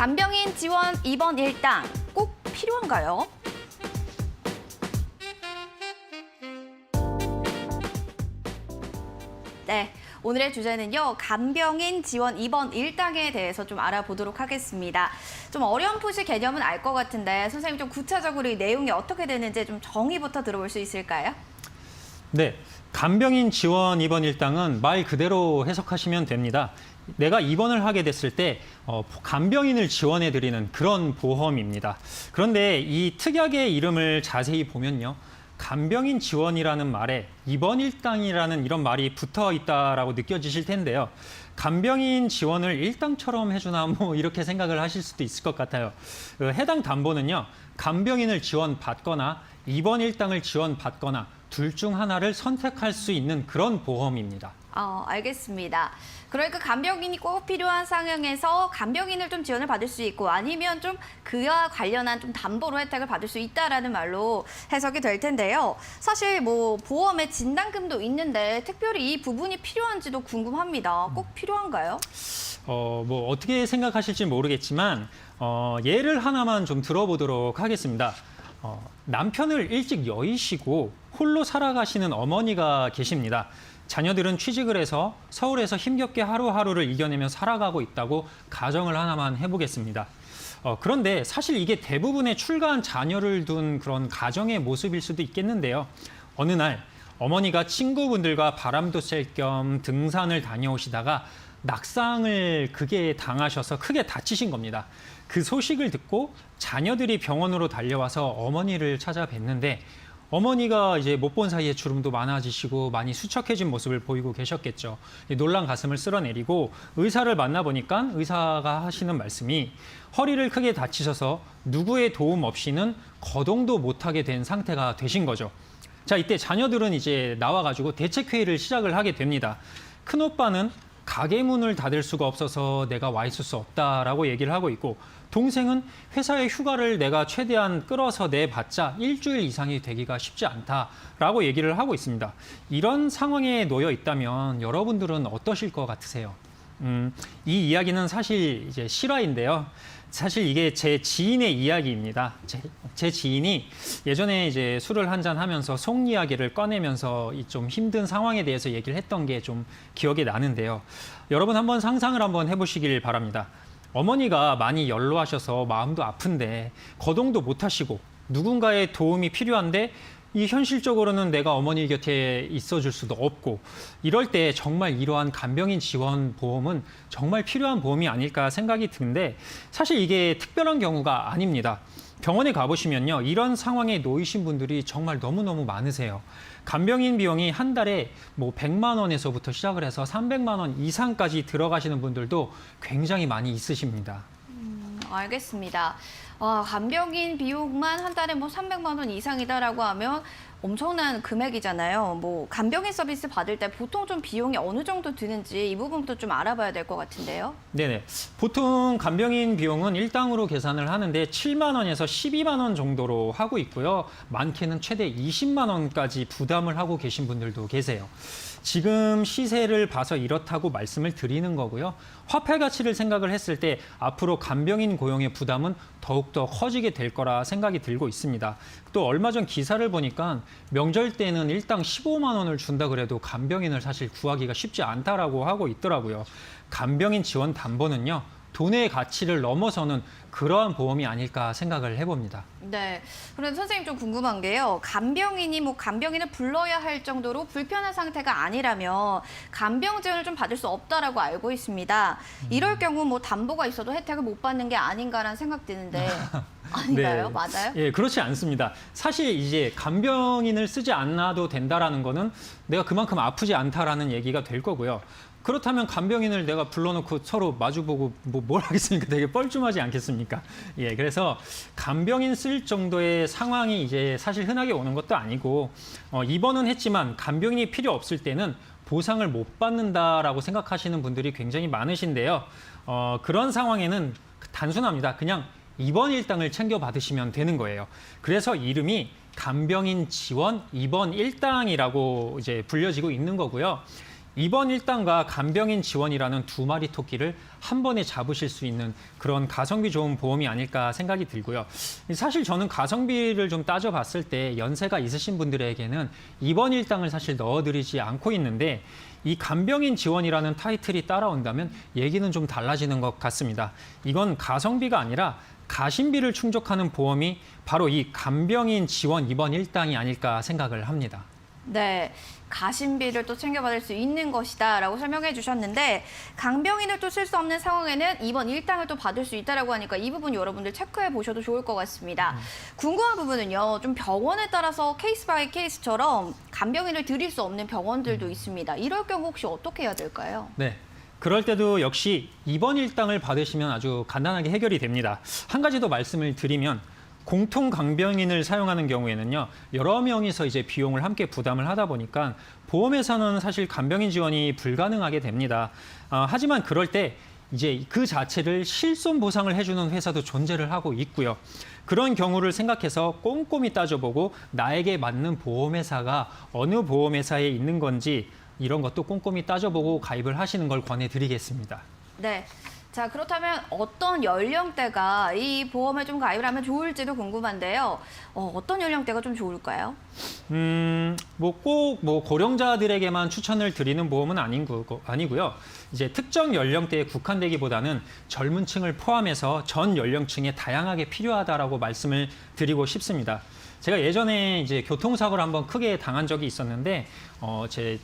간병인 지원 입원 일당 꼭 필요한가요? 네, 오늘의 주제는요. 간병인 지원 입원 일당에 대해서 좀 알아보도록 하겠습니다. 좀 어렴풋이 개념은 알 것 같은데 선생님 좀 구체적으로 이 내용이 어떻게 되는지 좀 정의부터 들어볼 수 있을까요? 네, 간병인 지원 입원 일당은 말 그대로 해석하시면 됩니다. 내가 입원을 하게 됐을 때 간병인을 지원해드리는 그런 보험입니다. 그런데 이 특약의 이름을 자세히 보면요. 간병인 지원이라는 말에 입원 일당이라는 이런 말이 붙어 있다라고 느껴지실 텐데요. 간병인 지원을 일당처럼 해주나 뭐 이렇게 생각을 하실 수도 있을 것 같아요. 해당 담보는요. 간병인을 지원받거나 입원 일당을 지원받거나 둘 중 하나를 선택할 수 있는 그런 보험입니다. 알겠습니다. 그러니까 간병인이 꼭 필요한 상황에서 간병인을 좀 지원을 받을 수 있고 아니면 좀 그와 관련한 좀 담보로 혜택을 받을 수 있다라는 말로 해석이 될 텐데요. 사실 뭐 보험에 진단금도 있는데 특별히 이 부분이 필요한지도 궁금합니다. 꼭 필요한가요? 뭐 어떻게 생각하실지 모르겠지만 예를 하나만 좀 들어보도록 하겠습니다. 남편을 일찍 여의시고 홀로 살아가시는 어머니가 계십니다. 자녀들은 취직을 해서 서울에서 힘겹게 하루하루를 이겨내며 살아가고 있다고 가정을 하나만 해보겠습니다. 그런데 사실 이게 대부분의 출가한 자녀를 둔 그런 가정의 모습일 수도 있겠는데요. 어느 날 어머니가 친구분들과 바람도 쐴 겸 등산을 다녀오시다가 낙상을 크게 당하셔서 크게 다치신 겁니다. 그 소식을 듣고 자녀들이 병원으로 달려와서 어머니를 찾아뵀는데 어머니가 이제 못 본 사이에 주름도 많아지시고 많이 수척해진 모습을 보이고 계셨겠죠. 놀란 가슴을 쓸어내리고 의사를 만나보니까 의사가 하시는 말씀이 허리를 크게 다치셔서 누구의 도움 없이는 거동도 못하게 된 상태가 되신 거죠. 자, 이때 자녀들은 이제 나와가지고 대책회의를 시작을 하게 됩니다. 큰오빠는 가게 문을 닫을 수가 없어서 내가 와 있을 수 없다라고 얘기를 하고 있고 동생은 회사의 휴가를 내가 최대한 끌어서 내봤자 일주일 이상이 되기가 쉽지 않다라고 얘기를 하고 있습니다. 이런 상황에 놓여 있다면 여러분들은 어떠실 것 같으세요? 이 이야기는 사실 이제 실화인데요. 사실 이게 제 지인의 이야기입니다. 제 지인이 예전에 이제 술을 한잔 하면서 속 이야기를 꺼내면서 이 좀 힘든 상황에 대해서 얘기를 했던 게 좀 기억이 나는데요. 여러분 한번 상상을 한번 해보시길 바랍니다. 어머니가 많이 연로하셔서 마음도 아픈데 거동도 못 하시고 누군가의 도움이 필요한데 이 현실적으로는 내가 어머니 곁에 있어줄 수도 없고 이럴 때 정말 이러한 간병인 지원 보험은 정말 필요한 보험이 아닐까 생각이 드는데 사실 이게 특별한 경우가 아닙니다. 병원에 가보시면요. 이런 상황에 놓이신 분들이 정말 너무너무 많으세요. 간병인 비용이 한 달에 뭐 100만 원에서부터 시작을 해서 300만 원 이상까지 들어가시는 분들도 굉장히 많이 있으십니다. 알겠습니다. 간병인 비용만 한 달에 뭐 300만 원 이상이다라고 하면 엄청난 금액이잖아요. 뭐 간병인 서비스 받을 때 보통 좀 비용이 어느 정도 드는지 이 부분부터 좀 알아봐야 될 것 같은데요. 네네. 보통 간병인 비용은 일당으로 계산을 하는데 7만 원에서 12만 원 정도로 하고 있고요. 많게는 최대 20만 원까지 부담을 하고 계신 분들도 계세요. 지금 시세를 봐서 이렇다고 말씀을 드리는 거고요. 화폐 가치를 생각을 했을 때 앞으로 간병인 고용의 부담은 더욱더 커지게 될 거라 생각이 들고 있습니다. 또 얼마 전 기사를 보니까 명절 때는 일당 15만 원을 준다 그래도 간병인을 사실 구하기가 쉽지 않다라고 하고 있더라고요. 간병인 지원 담보는요. 돈의 가치를 넘어서는 그러한 보험이 아닐까 생각을 해봅니다. 네. 그런데 선생님 좀 궁금한 게요. 간병인이 간병인을 불러야 할 정도로 불편한 상태가 아니라면 간병 지원을 좀 받을 수 없다라고 알고 있습니다. 이럴 경우 담보가 있어도 혜택을 못 받는 게 아닌가라는 생각 드는데 아닌가요? 네. 맞아요? 예, 그렇지 않습니다. 사실 이제 간병인을 쓰지 않아도 된다라는 거는 내가 그만큼 아프지 않다라는 얘기가 될 거고요. 그렇다면 간병인을 내가 불러놓고 서로 마주보고 뭘 하겠습니까? 되게 뻘쭘하지 않겠습니까? 예, 그래서 간병인 쓸 정도의 상황이 이제 사실 흔하게 오는 것도 아니고 입원은 했지만 간병인이 필요 없을 때는 보상을 못 받는다라고 생각하시는 분들이 굉장히 많으신데요. 그런 상황에는 단순합니다. 그냥 입원 일당을 챙겨 받으시면 되는 거예요. 그래서 이름이 간병인 지원 입원 일당이라고 이제 불려지고 있는 거고요. 입원 일당과 간병인 지원이라는 두 마리 토끼를 한 번에 잡으실 수 있는 그런 가성비 좋은 보험이 아닐까 생각이 들고요. 사실 저는 가성비를 좀 따져봤을 때 연세가 있으신 분들에게는 입원 일당을 사실 넣어드리지 않고 있는데 이 간병인 지원이라는 타이틀이 따라온다면 얘기는 좀 달라지는 것 같습니다. 이건 가성비가 아니라 가심비를 충족하는 보험이 바로 이 간병인 지원 입원 일당이 아닐까 생각을 합니다. 네, 가심비를 또 챙겨받을 수 있는 것이다라고 설명해 주셨는데 간병인을 또 쓸 수 없는 상황에는 입원 일당을 또 받을 수 있다라고 하니까 이 부분 여러분들 체크해 보셔도 좋을 것 같습니다. 궁금한 부분은요, 좀 병원에 따라서 케이스 바이 케이스처럼 간병인을 드릴 수 없는 병원들도 있습니다. 이럴 경우 혹시 어떻게 해야 될까요? 네. 그럴 때도 역시 입원 일당을 받으시면 아주 간단하게 해결이 됩니다. 한 가지 더 말씀을 드리면 공통 간병인을 사용하는 경우에는요, 여러 명이서 이제 비용을 함께 부담을 하다 보니까 보험에서는 사실 간병인 지원이 불가능하게 됩니다. 하지만 그럴 때 이제 그 자체를 실손 보상을 해주는 회사도 존재를 하고 있고요. 그런 경우를 생각해서 꼼꼼히 따져보고 나에게 맞는 보험회사가 어느 보험회사에 있는 건지 이런 것도 꼼꼼히 따져보고 가입을 하시는 걸 권해드리겠습니다. 네. 자, 그렇다면 어떤 연령대가 이 보험에 좀 가입을 하면 좋을지도 궁금한데요. 어떤 연령대가 좀 좋을까요? 꼭 고령자들에게만 추천을 드리는 보험은 아니고요. 이제 특정 연령대에 국한되기보다는 젊은 층을 포함해서 전 연령층에 다양하게 필요하다라고 말씀을 드리고 싶습니다. 제가 예전에 이제 교통사고를 한번 크게 당한 적이 있었는데, 제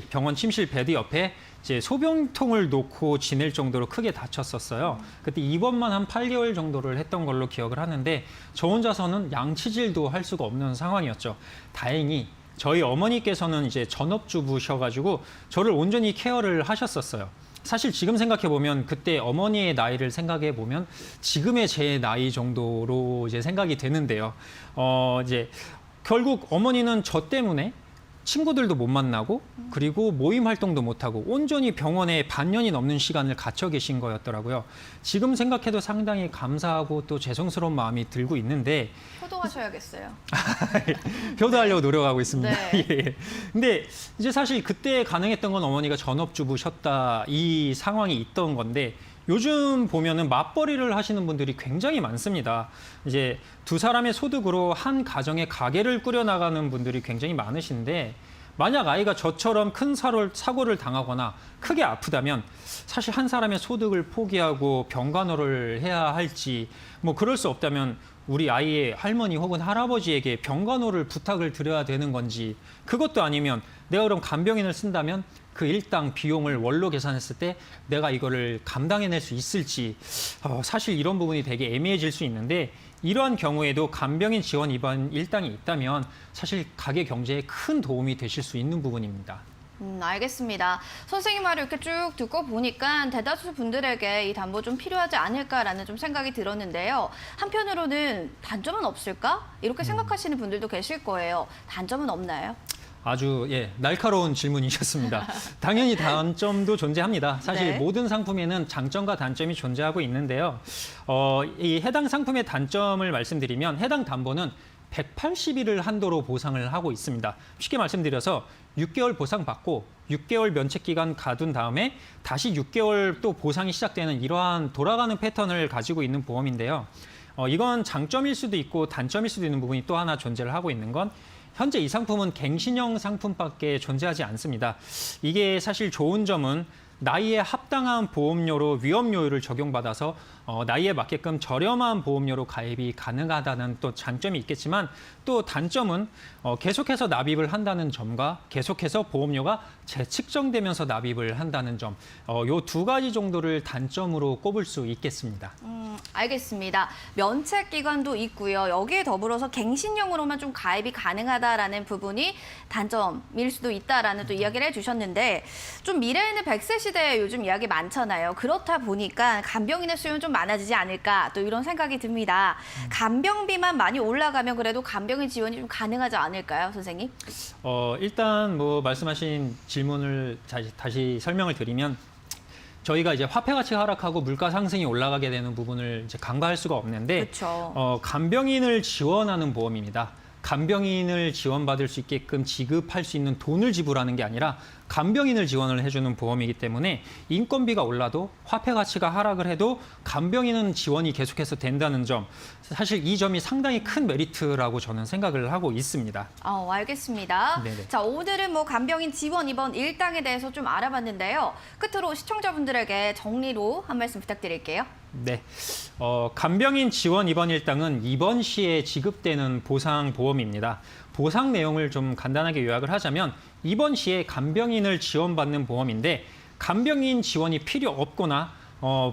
병원 침실 베드 옆에 이제 소변통을 놓고 지낼 정도로 크게 다쳤었어요. 그때 입원만 한 8개월 정도를 했던 걸로 기억을 하는데 저 혼자서는 양치질도 할 수가 없는 상황이었죠. 다행히 저희 어머니께서는 이제 전업주부셔가지고 저를 온전히 케어를 하셨었어요. 사실 지금 생각해보면 그때 어머니의 나이를 생각해보면 지금의 제 나이 정도로 이제 생각이 되는데요. 이제 결국 어머니는 저 때문에 친구들도 못 만나고 그리고 모임 활동도 못하고 온전히 병원에 반년이 넘는 시간을 갇혀 계신 거였더라고요. 지금 생각해도 상당히 감사하고 또 죄송스러운 마음이 들고 있는데 효도하셔야겠어요. 효도하려고 노력하고 있습니다. 네. 예. 근데 이제 사실 그때 가능했던 건 어머니가 전업주부셨다 이 상황이 있던 건데 요즘 보면은 맞벌이를 하시는 분들이 굉장히 많습니다. 이제 두 사람의 소득으로 한 가정의 가게를 꾸려나가는 분들이 굉장히 많으신데 만약 아이가 저처럼 큰 사고를 당하거나 크게 아프다면 사실 한 사람의 소득을 포기하고 병간호를 해야 할지 뭐 그럴 수 없다면 우리 아이의 할머니 혹은 할아버지에게 병간호를 부탁을 드려야 되는 건지 그것도 아니면 내가 그럼 간병인을 쓴다면 그 일당 비용을 월로 계산했을 때 내가 이거를 감당해낼 수 있을지 사실 이런 부분이 되게 애매해질 수 있는데 이러한 경우에도 간병인 지원 입원 일당이 있다면 사실 가게 경제에 큰 도움이 되실 수 있는 부분입니다. 알겠습니다. 선생님 말을 이렇게 쭉 듣고 보니까 대다수 분들에게 이 담보 좀 필요하지 않을까라는 좀 생각이 들었는데요. 한편으로는 단점은 없을까? 이렇게 생각하시는 분들도 계실 거예요. 단점은 없나요? 아주 날카로운 질문이셨습니다. 당연히 단점도 존재합니다. 사실 네. 모든 상품에는 장점과 단점이 존재하고 있는데요. 이 해당 상품의 단점을 말씀드리면 해당 담보는 180일을 한도로 보상을 하고 있습니다. 쉽게 말씀드려서 6개월 보상받고 6개월 면책기간 가둔 다음에 다시 6개월 또 보상이 시작되는 이러한 돌아가는 패턴을 가지고 있는 보험인데요. 이건 장점일 수도 있고 단점일 수도 있는 부분이 또 하나 존재를 하고 있는 건 현재 이 상품은 갱신형 상품밖에 존재하지 않습니다. 이게 사실 좋은 점은 나이에 합당한 보험료로 위험료율을 적용받아서 나이에 맞게끔 저렴한 보험료로 가입이 가능하다는 또 장점이 있겠지만 또 단점은 계속해서 납입을 한다는 점과 계속해서 보험료가 재측정되면서 납입을 한다는 점, 요 두 가지 정도를 단점으로 꼽을 수 있겠습니다. 알겠습니다. 면책 기간도 있고요. 여기에 더불어서 갱신형으로만 좀 가입이 가능하다라는 부분이 단점일 수도 있다라는 또 이야기를 해주셨는데 좀 미래에는 100세 시대에 요즘 이야기 많잖아요. 그렇다 보니까 간병인의 수요는 좀 많아지지 않을까 또 이런 생각이 듭니다. 간병비만 많이 올라가면 그래도 간병인 지원이 좀 가능하지 않을까요, 선생님? 일단 말씀하신 질문을 다시 설명을 드리면 저희가 이제 화폐 가치가 하락하고 물가 상승이 올라가게 되는 부분을 이제 간과할 수가 없는데 그렇죠. 간병인을 지원하는 보험입니다. 간병인을 지원받을 수 있게끔 지급할 수 있는 돈을 지불하는 게 아니라 간병인을 지원을 해주는 보험이기 때문에 인건비가 올라도 화폐 가치가 하락을 해도 간병인은 지원이 계속해서 된다는 점, 사실 이 점이 상당히 큰 메리트라고 저는 생각을 하고 있습니다. 알겠습니다. 네네. 자, 오늘은 뭐 간병인 지원 입원 일당에 대해서 좀 알아봤는데요. 끝으로 시청자분들에게 정리로 한 말씀 부탁드릴게요. 네, 간병인 지원 입원 일당은 입원 시에 지급되는 보상 보험입니다. 보상 내용을 좀 간단하게 요약을 하자면 입원 시에 간병인을 지원받는 보험인데 간병인 지원이 필요 없거나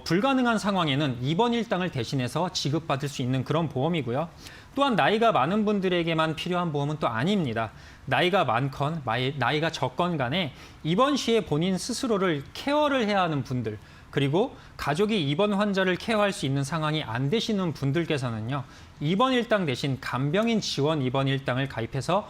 불가능한 상황에는 입원 일당을 대신해서 지급받을 수 있는 그런 보험이고요. 또한 나이가 많은 분들에게만 필요한 보험은 또 아닙니다. 나이가 많건 나이가 적건 간에 입원 시에 본인 스스로를 케어를 해야 하는 분들, 그리고 가족이 입원 환자를 케어할 수 있는 상황이 안 되시는 분들께서는요, 입원 일당 대신 간병인 지원 입원 일당을 가입해서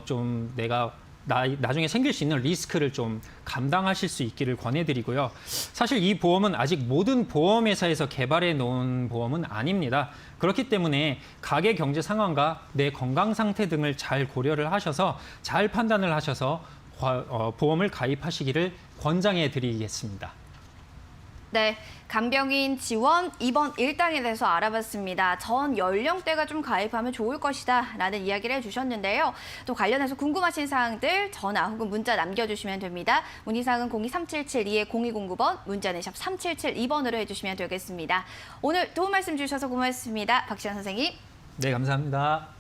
좀 내가 나중에 생길 수 있는 리스크를 좀 감당하실 수 있기를 권해드리고요. 사실 이 보험은 아직 모든 보험회사에서 개발해 놓은 보험은 아닙니다. 그렇기 때문에 가계 경제 상황과 내 건강 상태 등을 잘 고려를 하셔서 잘 판단을 하셔서 보험을 가입하시기를 권장해 드리겠습니다. 네, 간병인 지원 입원 일당에 대해서 알아봤습니다. 전 연령대가 좀 가입하면 좋을 것이다 라는 이야기를 해주셨는데요. 또 관련해서 궁금하신 사항들 전화 혹은 문자 남겨주시면 됩니다. 문의사항은 02377-0209번, 문자는 샵 3772번으로 해주시면 되겠습니다. 오늘 도움 말씀 주셔서 고맙습니다. 박시원 선생님. 네, 감사합니다.